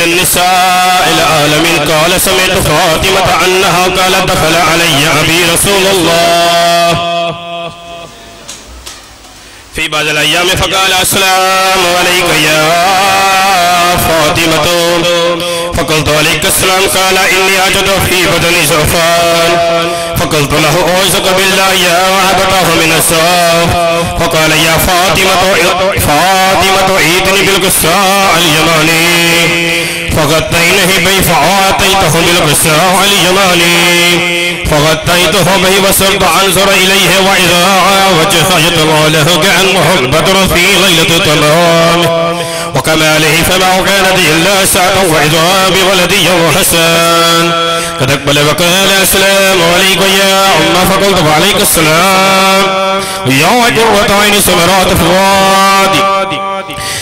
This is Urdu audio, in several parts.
النساء العالمين. قال سمعت فاطمة أنها قالت دخل علي أبي رسول الله في بعض الأيام فقال السلام عليك يا فاطمة، فقلت عليك السلام. قال إني أجد في بدني زعفان، فقلت له أعوذك بالله يا وهبته من السوء. فقال يا فاطمة ائتني بالقصاء اليماني، فغطينه به فأعطيته بالقصاء اليماني، فغطيته به وصرت أنظر إليه وإذا وجهه يطلع له كأنه البدر في ليلة تمام وكماله، فما كانت إلا ساعة وإذا بولدي وحسن قد أقبل وقال السلام عليك يا أمه. فقلت وعليك السلام يا قرة عين سمرات فؤادي.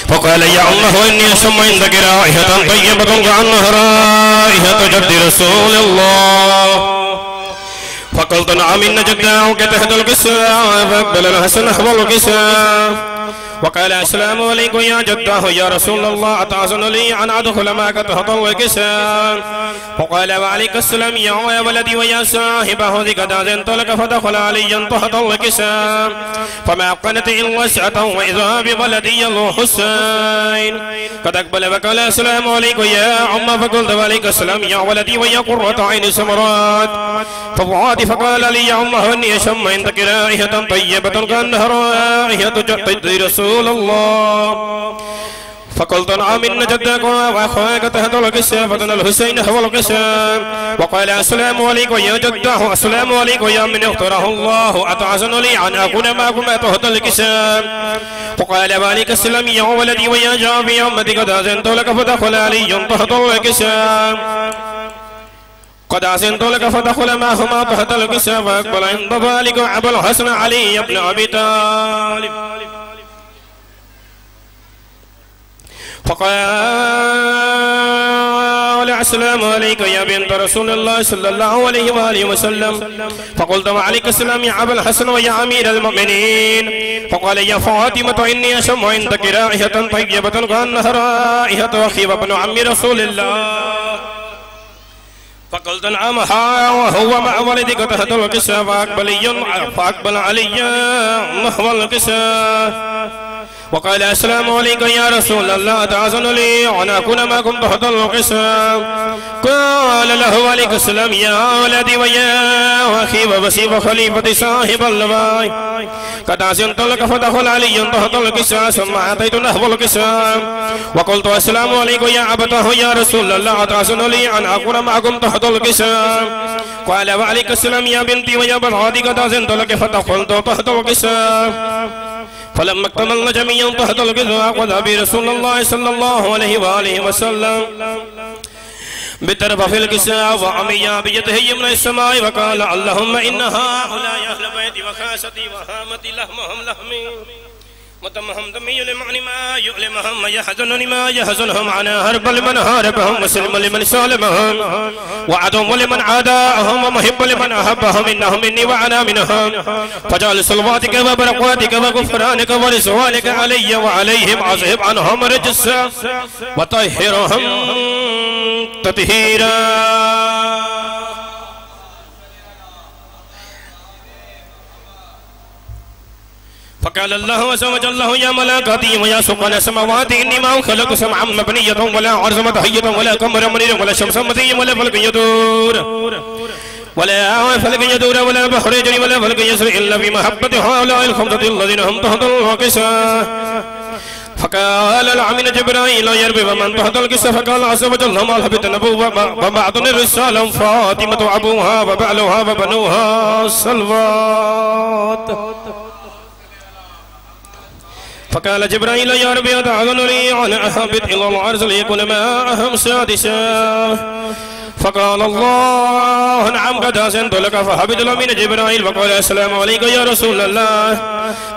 فقال يا أمه إني أسمع عندك رائحة طيبة كأنها رائحة جد رسول الله. فقلت نعم إن جداه تحت القساء. فأقبل الحسن نحو القساء وقال السلام عليكم يا جداه يا رسول الله، أتأذن لي أن أدخل معك تحت القساء؟ فقال وعليك السلام يا ولدي ويا صاحبه ذي قد أذنت لك. فدخل عليا تحت القساء فما قنت إلا سعة وإذا بولدي الحسين قد أقبل وقال السلام عليكم يا عم. فقلت وعليك السلام يا ولدي ويا قرة عين سمرات ففؤادي. فقال لي يا عمه إني أشم عندك رائحة طيبة كأنها رائحة جد رسول الله. فقلت نعم إن جدك وأخوك تحت القساء. فدنا الحسين نحو القساء وقال السلام عليكم يا جداه. السلام عليكم يا من اختاره الله، أتأذن لي أن أكون معكم تحت القساء؟ فقال وعليك السلام يا ولدي ويا جابي يا أمتي قد أذنت لك. فدخل علي تحت القساء قد أذنت لك فدخل معهما تحت القساء. فأقبل عند ذلك أبو الحسن علي بن أبي طالب فقال السلام عليك يا بنت رسول الله صلى الله عليه وآله وسلم. فقلت وعليك السلام يا أبا الحسن ويا أمير المؤمنين. فقال يا فاطمة إني أشم عندك رائحة طيبة كأنها رائحة أخي وابن عم رسول الله. فقلت نعم وهو مع ولدك تحت القساء. فأقبل علي نحو القساء وقال السلام عليك يا رسول الله، أتأذن لي أن أكون معكم تحت القساء؟ قال له عليك السلام يا ولدي ويا أخي ووسيب خليفة صاحب اللواء قد أذنت لك. فدخل علي تحت القساء ثم أتيت نحو القساء وقلت السلام عليكم يا أبتاه يا رسول الله، أتأذن لي أن أكون معكم تحت القساء؟ قال وعليك السلام يا بنتي ويا بناتي قد أذنت لك. فدخلت تحت القساء فلما اكتملنا جميعا تحت القساء قضى برسول الله صلى الله عليه وآله وسلم بطرف في القساء وعمي بيده يمنى السماء وقال اللهم إن هؤلاء أهل بيتي وخاستي وهامتي لحمهم لحمي ودمهم دمي يلمعني ما يؤلمهم ويحزنني ما يحزنهم عنا هرب لمن هاربهم وسلم لمن سالمهم وعدو لمن عاداهم ومحب لمن أحبهم إنهم مني وأنا منهم. فجعل صلواتك وبركاتك وغفرانك ورضوانك علي وعليهم أذهب عنهم رجسا وطهرهم تطهيرا. فقال الله عز وجل يا ملائكتي ويا سكان السماوات إني ما خلقت سمعا مبنية ولا عرضا مدحية ولا قمرا منيرا ولا شمسا مضيا ولا فلكا يدور ولا بحر يجري ولا فلك يسري إلا بمحبة هؤلاء الخمسة الذين هم تحت القساء. فقال العمين جبرائيل يربي ومن تحت القساء. فقال عز وجل ما الهبت النبوة وبعض الرسالة فاطمة أبوها وبعلها وبنوها الصلوات. فقال جبرائيل يا ربي أتأذن لي أن أهبط إلى العرش ليكون معهم سادسا؟ فقال الله نعم قد أحسنت لك فحبط له من جبرائيل وقال السلام عليك يا رسول الله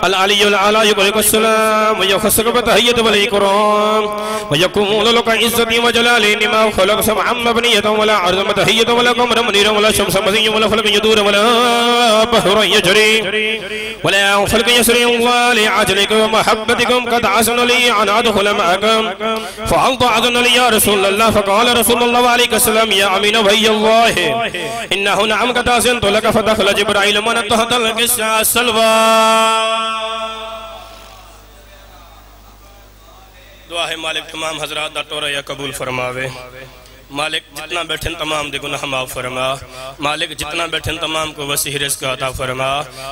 العلي الأعلى يقولك السلام ويخصك بتحية والإكرام ويقول لك عزتي وجلالي لما خلق سمعا مبنية ولا عرض تحية ولا قمر منيرا ولا شمس مزيا ولا فلك يدور ولا بحر يجري ولا فلك يسري ولعجلك ومحبتكم قد عزن لي أن أدخل معكم فهل تعزن لي يا رسول الله فقال رسول الله عليه السلام يا أمين وهي الله إنه نعم قد أحسنت لك فدخل جبرائيل من تحت القسع السلوى دعا ہے مالک تمام حضرات دا تو رہا قبول فرماوے مالک جتنا بیٹھن تمام دے گناہ معاف فرما مالک جتنا بیٹھن تمام کو وسیع رزق عطا فرما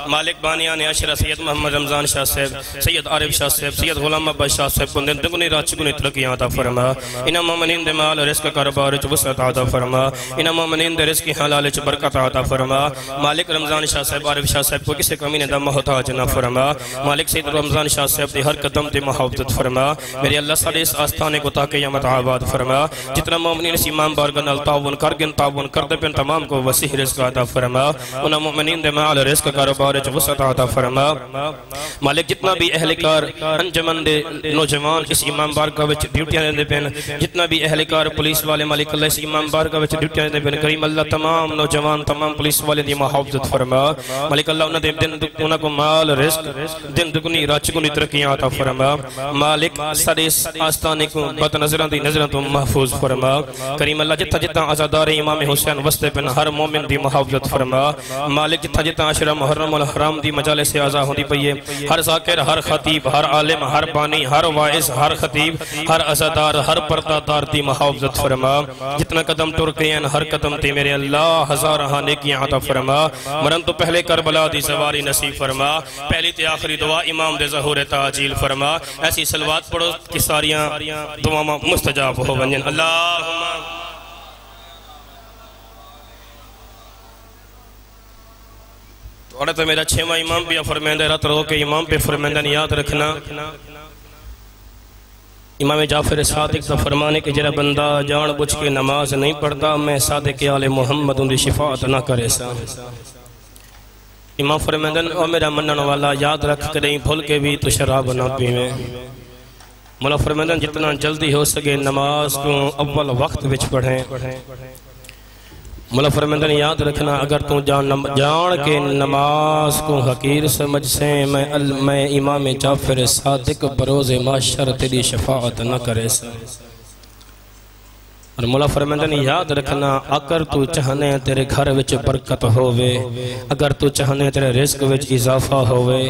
مالک بانیان عشرہ سید محمد رمضان شاہ صاحب سید عارف شاہ صاحب سید غلام عباس شاہ صاحب کو دگنی رات چگنی ترقیاں عطا فرما انہاں مومنین دے مال رزق کاروبار وچ وسعت عطا فرما انہاں مومنین دے رزق حلال وچ برکت عطا فرما مالک رمضان شاہ صاحب عارف شاہ صاحب کو کسی کمی نے دا محتاج نہ فرما مالک سید رمضان شاہ صاحب دی ہر قدم تے محبت فرما میرے اللہ ساڈے اس آستانے کو تا قیامت آباد فرما جتنا مومنین امام بارگاہ نال تعاون کردے پن تمام کو وسیع رزق عطا فرما انہاں مومنین دے مال رزق کاروبار وچ وسعت عطا فرما مالک جتنا بھی اہلکار انجمن دے نوجوان اس امام بارگاہ وچ ڈیوٹیاں دیندے پن جتنا بھی اہلکار پولیس والے مالک اللہ اس امام بارگاہ وچ ڈیوٹیاں دیندے پن کریم اللہ تمام نوجوان تمام پولیس والے دی محافظت فرما مالک اللہ انہاں دے دن انہاں کو مال رزق دن دگنی رات چگنی ترقیاں عطا فرما مالک سارے آستانے کو بد نظراں دی نظراں تو محفوظ فرما کریم اللہ جتا جتا عزادار امام حسین وستے پن ہر مومن دی محافظت فرما مالک جتا جتا عشرہ محرم الحرام دی مجالس سے آزا ہوندی پئیے ہر ذاکر ہر خطیب ہر عالم ہر بانی ہر وائز ہر خطیب ہر عزادار ہر پردادار دی محافظت فرما جتنا قدم ٹرکے ہیں ہر قدم تے میرے اللہ ہزارہ نیکیاں عطا فرما مرن تو پہلے کربلا دی سواری نصیب فرما پہلی تے آخری دعا امام دے ظہور تعجیل فرما ایسی صلوات پڑھو کہ ساریاں دعا مستجاب ہو ونجن اللہم اور تو میرا چھواں امام بھی فرمائندہ رات رو کہ امام پہ فرمائندہ یاد رکھنا امام جعفر صادق کا فرمانے کہ جرا بندہ جان بچ کے نماز نہیں پڑھتا میں صادق آل محمد ان دی شفاعت نہ کرے سا امام فرمائندہ او میرا منن والا یاد رکھ کریں بھول کے بھی تو شراب نہ پیویں مولا فرمائندہ جتنا جلدی ہو سکے نماز کو اول وقت وچ پڑھیں مولا فرمائندہ نے یاد رکھنا اگر تو جان کے نماز کو حقیر سمجھ سے میں امام جعفر صادق بروز معاشر تیری شفاعت نہ کرے سے اور مولا فرمائندہ نے یاد رکھنا اگر تو چاہنے تیرے گھر وچ برکت ہووے اگر تو چاہنے تیرے رزق وچ اضافہ ہووے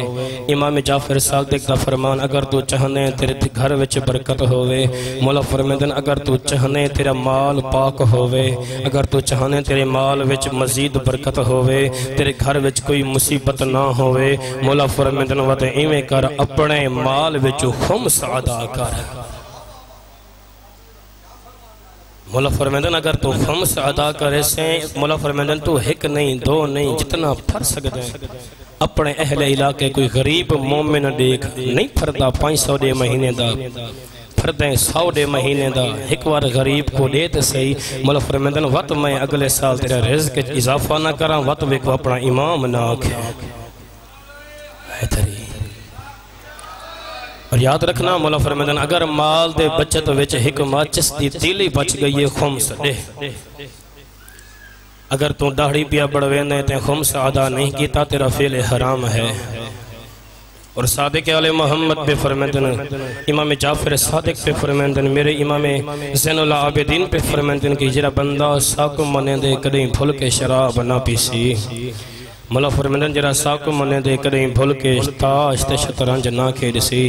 امام جعفر صادق دا فرمان اگر تو چاہنے تیرے گھر وچ برکت ہووے مولا فرمائندہ اگر تو چاہنے تیرا مال پاک ہووے اگر تو چاہنے تیرے مال وچ مزید برکت ہووے تیرے گھر وچ کوئی مصیبت نہ ہووے مولا فرمائندہ وعدے ایویں کر اپنے مال وچ خمس ادا کر مولا فرمائندن اگر تو خمس ادا کرے سے مولا فرمائندن تو ایک نہیں دو نہیں جتنا پھر سکتے ہیں اپنے اہل علاقے کوئی غریب مومن دیکھ نہیں پھردہ 500 دے مہینے دا پھردیں 100 دے مہینے دا ایک بار غریب کو دیتے صحیح مولا فرمائندن وقت میں اگلے سال تیرا رزق اضافہ نہ کراں وقت میں کو اپنا امام نہ آکھے بہتری اور یاد رکھنا مولا فرمائندن اگر مال دے بچت وچ ایک ماچس دی تیلی بچ گئی ہے خمس دے اگر تو داڑھی پیا بڑھوینے تے خمس ادا نہیں کیتا تیرا فعل حرام ہے اور صادق آل محمد پہ فرمائندن امام جعفر صادق پہ فرمائندن میرے امام زین العابدین پہ فرمائندن کہ جرا بندہ ساکو منے دے کدیں بھول کے شراب نہ پیسی مولا فرمائندن جرا ساکو منے دے کریں بھول کے تاش تے شطرنج نہ کھیڑ سی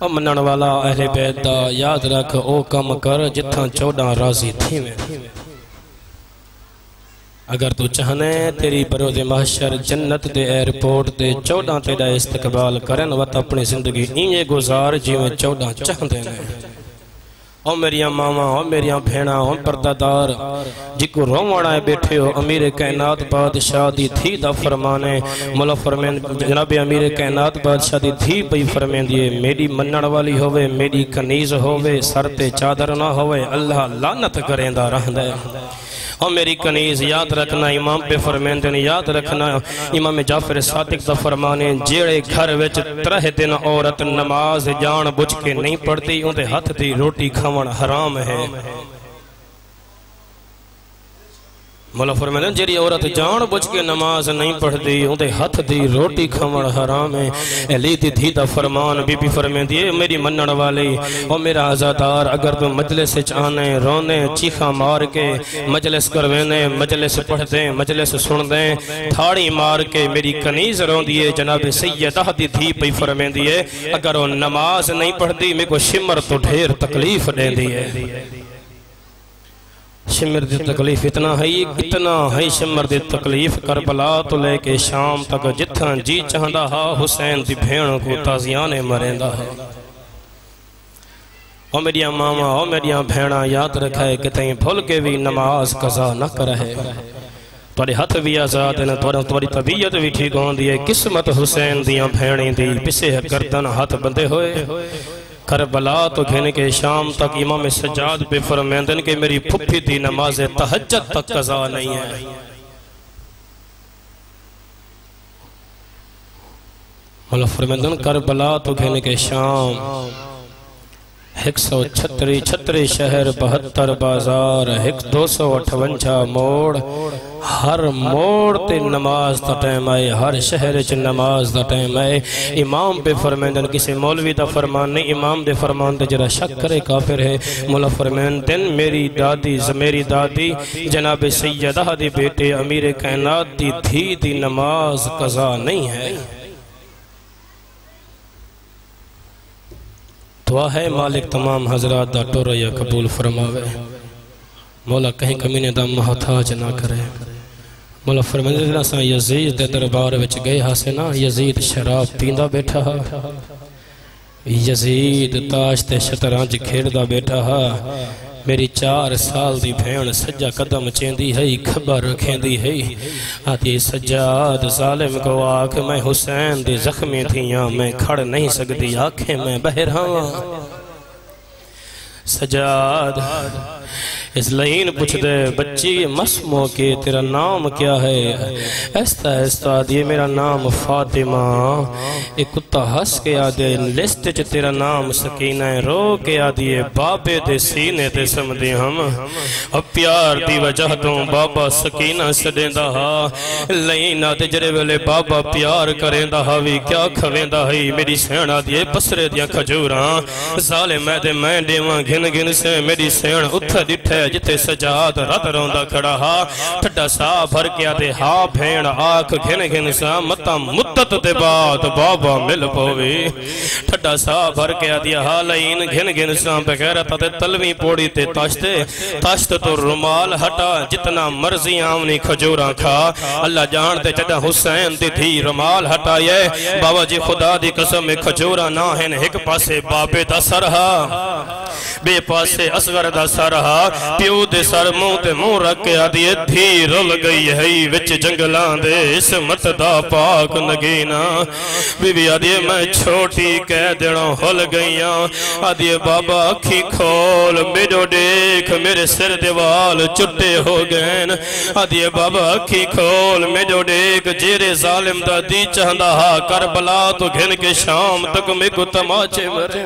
او منن والا اہل بیت دا یاد رکھ او کم کر جتھاں 14 راضی تھی میں اگر تو چاہنے تیری بروز محشر جنت دے ایرپورٹ دے 14 تیرا استقبال کرن وقت اپنی زندگی انجے گزار جی میں 14 چاہن دینے او میریاں ماما او میریاں بھینا او پردادار جکو رومانا ہے بیٹھے ہو امیر کائنات بادشاہ دی دھی دا فرمانے مولا فرمین جناب امیر کائنات بادشاہ دی دھی پئی فرمین دیئے میری منن والی ہوئے میری کنیز ہوئے سر تے چادر نہ ہوئے اللہ لعنت کریں دا رہن دے اور میری کنیز یاد رکھنا امام پہ فرمین دین یاد رکھنا امام جعفر صادق دا فرمانے جیڑے گھر وچ 3 دن عورت نماز جان بجھ کے نہیں پڑھتی ان دے ہاتھ دی روٹی کھاون حرام ہے مولا فرمانے جیڑی عورت جان بجھ کے نماز نہیں پڑھتی ان دے ہاتھ دی روٹی کھاون حرام ہے علی دی دھی دا فرمان بی بی فرمین دیئے میری منن والی اور میرا عزادار اگر تو مجلس آنے رونے چیخا مار کے مجلس کروینے مجلس پڑھ دیں مجلس سن دیں تھاڑی مار کے میری کنیز رون دیئے جناب سیدہ دی دھی پہ فرمین دیئے اگر وہ نماز نہیں پڑھتی میں کو شمر تو ڈھیر تکلیف دیں دیئے شمر دی تکلیف اتنا ہے شمر دی تکلیف کربلا تو لے کے شام تک جتھاں جی چاہندہ ہا حسین دی بھیڑوں کو تازیانے مرندہ ہے او میریاں ماما او میریاں بھیڑاں یاد رکھے کہ تہیں بھول کے بھی نماز قضا نہ کرے توڑے ہاتھ بھی آزاد ہیں توڑی طبیعت بھی ٹھیک ہوں دیئے قسمت حسین دیاں بھیڑیں دی پسے گردن ہاتھ بندے ہوئے کربلا تو گھنے کے شام تک امام سجاد پہ فرمیندن کہ میری پھپھی دی نماز تہجد تک قضا نہیں ہے مولا فرمیندن کربلا تو گھنے کے شام 136 شہر 72 بازار 258 موڑ ہر موڑ تے نماز دا ٹائم آئے ہر شہر چ نماز دا ٹائم آئے امام پہ فرمیندن کسی مولوی دا فرمان نہیں امام دے فرمان دے جرا شک کرے کافر ہے مولا فرمیندن میری دادی جناب سیدہ دی بیٹے امیر کائنات دی دھی دی نماز قضا نہیں ہے دعا ہے مالک تمام حضرات دا ٹورا یا قبول فرماوے مولا کہیں کمینے دا محتاج نہ کرے مولا فرمانے سا یزید دے دربار وچ گئے ہاسے نا یزید شراب پیندہ بیٹھا یزید تاش تے شطرنج کھیڑدا بیٹھا میری 4 سال دی بھین سجا قدم چیندی ہے خبر رکھیں دی ہے آتی سجاد ظالم کو آکھ میں حسین دی زخمی تھیاں میں کھڑ نہیں سکتی آنکھیں میں بہر ہاں سجاد اس لئین پوچھ دے بچی مسمو کے تیرا نام کیا ہے ایستا دیئے میرا نام فاطمہ ایک کتا ہس کے آدھے لسٹ چ تیرا نام سکینہ رو کے آدھے بابے دے سینے تے سمدے ہم اب پیار دی وجہ تو بابا سکینہ سدیں دا لئین آدھے جرے ویلے بابا پیار کریں دا وی کیا کھویں دا ہی میری سین آدھے بسرے دیا کھجوراں ظالم میں دیواں گھن سے میری سین اتھا ڈٹھے جتے سجاد رد روندہ کھڑا ہا ٹھڈا سا بھر کیا دے ہا بھین آکھ گھن سا متا مدت دے بعد بابا مل پوے ٹھڈا سا بھر کیا دیا ہا لئین گھن سا بغیرت تے تلوی پوڑی تے تاشت تو رمال ہٹا جتنا مرضی آمنی کھجوراں کھا اللہ جان تے جدہ حسین دی تھی رمال ہٹائے بابا جی خدا دی قسم کھجوراں نہ ہیں ایک پاسے بابے دا سرہا بے پاسے اصغر دا سرہا پیو دے سر منہ تے منہ رکھ کے آدھیے دھی رل گئی ہے وچ جنگلان دے اسمت دا پاک نگینا بی بی آدھیے میں چھوٹی کہہ دینا ہل گئیاں آدھیے بابا اکھی کھول میرو دیکھ میرے سر دیوال چٹے ہو گئن آدھیے بابا اکھی کھول میرو دیکھ جیرے ظالم دا دی چاہندہ ہا کربلا تو گھن کے شام تک میں کو تماچے مرے